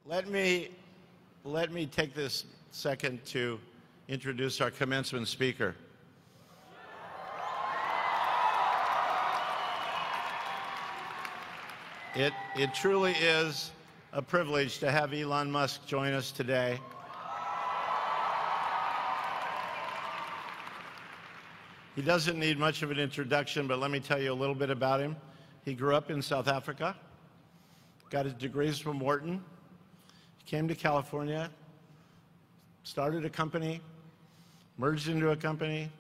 Let me take this second to introduce our commencement speaker. It truly is a privilege to have Elon Musk join us today. He doesn't need much of an introduction, but let me tell you a little bit about him. He grew up in South Africa, got his degrees from Wharton, came to California, started a company, merged into a company,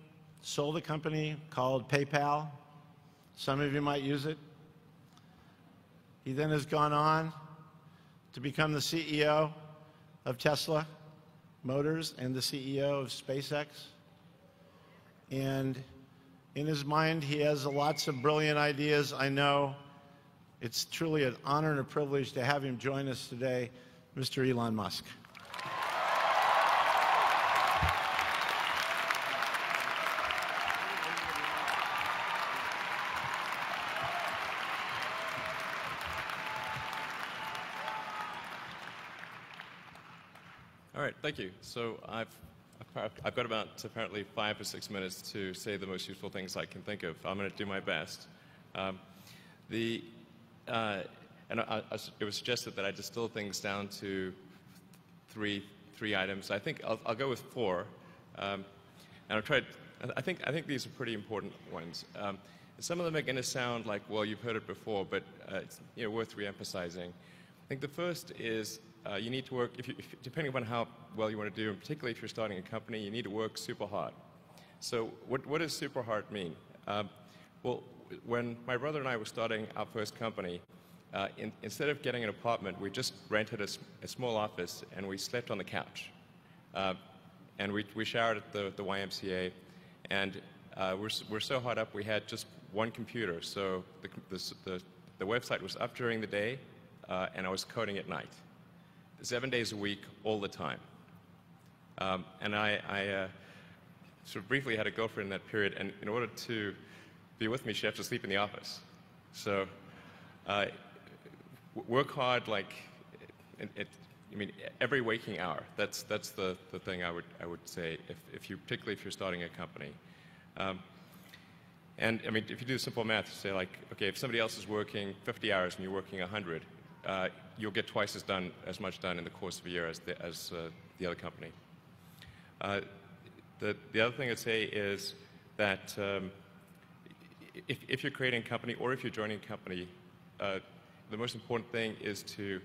sold a company called PayPal. Some of you might use it. He then has gone on to become the CEO of Tesla Motors and the CEO of SpaceX. And in his mind, he has lots of brilliant ideas. I know it's truly an honor and a privilege to have him join us today, Mr. Elon Musk. All right, thank you. So I've got about apparently 5 or 6 minutes to say the most useful things I can think of. I'm going to do my best. It was suggested that I distill things down to three items. I think I'll go with 4, and I'll try. I think these are pretty important ones. Some of them are going to sound like, well, you've heard it before, but it's worth re-emphasizing. I think the first is you need to work, depending upon how well you want to do, and particularly if you're starting a company, you need to work super hard. So what does super hard mean? Well, when my brother and I were starting our first company, instead of getting an apartment, we just rented a small office and we slept on the couch. And we showered at the YMCA, and we're so hot up we had just one computer. So the website was up during the day, and I was coding at night. 7 days a week, all the time. And I sort of briefly had a girlfriend in that period, and in order to be with me, she had to sleep in the office. So work hard, like, every waking hour. That's the thing I would say, particularly if you're starting a company. And if you do simple math, you say, like, okay, if somebody else is working 50 hours and you're working 100, you'll get twice as much done in the course of a year as the other company. The other thing I'd say is that if you're creating a company or if you're joining a company, the most important thing is to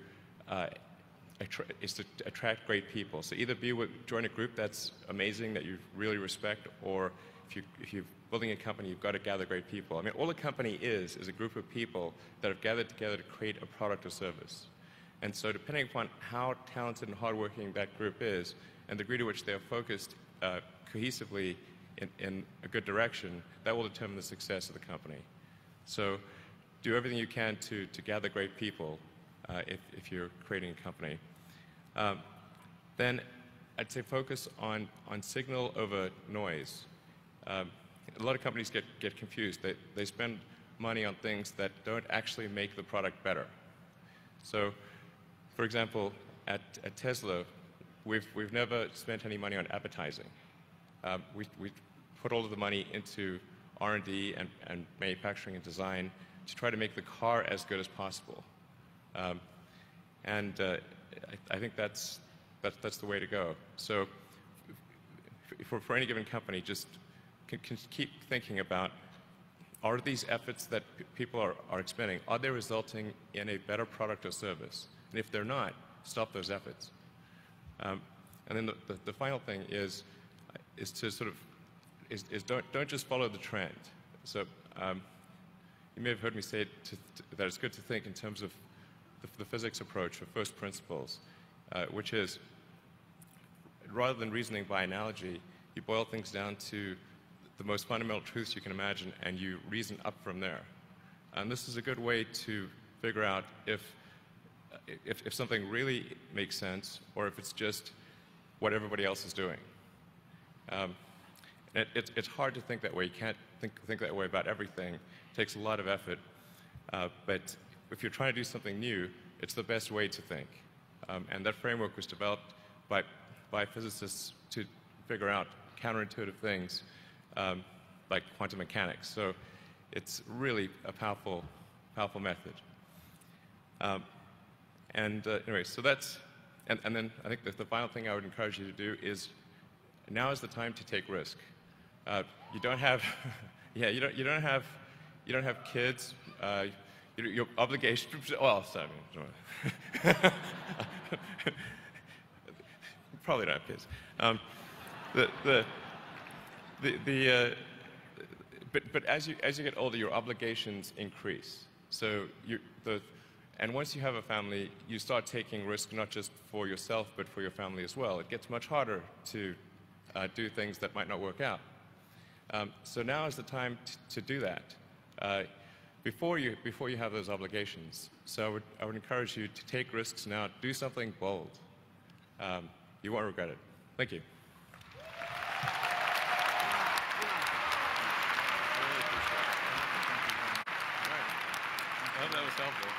attract great people. So either join a group that's amazing, that you really respect, or if you're building a company, you've got to gather great people. All a company is a group of people that have gathered together to create a product or service. And so depending upon how talented and hardworking that group is, and the degree to which they are focused cohesively in a good direction, that will determine the success of the company. So do everything you can to gather great people if you're creating a company. Then I'd say focus on signal over noise. A lot of companies get confused. They spend money on things that don't actually make the product better. So, for example, at Tesla, we've never spent any money on advertising. We put all of the money into R&D and manufacturing and design to try to make the car as good as possible. I think that's the way to go. So, for any given company, just can keep thinking about, are these efforts that people are expending, are they resulting in a better product or service? And if they're not, stop those efforts. And then the final thing is to sort of don't just follow the trend. So you may have heard me say that it's good to think in terms of the physics approach or first principles, which is, rather than reasoning by analogy, you boil things down to the most fundamental truths you can imagine, and you reason up from there. And this is a good way to figure out if something really makes sense, or if it's just what everybody else is doing. It's hard to think that way. You can't think that way about everything. It takes a lot of effort. But if you're trying to do something new, it's the best way to think. And that framework was developed by physicists to figure out counterintuitive things like quantum mechanics. So it's really a powerful method. Anyway, so that's, and then I think the final thing I would encourage you to do is, now is the time to take risk. You don't have, yeah, you don't have kids. Your obligation. Well, sorry, probably don't have kids. But as you get older, your obligations increase. So and once you have a family, you start taking risk not just for yourself, but for your family as well. It gets much harder to do things that might not work out. So now is the time to do that before you have those obligations. So I would encourage you to take risks now. Do something bold. You won't regret it. Thank you. I hope that was helpful.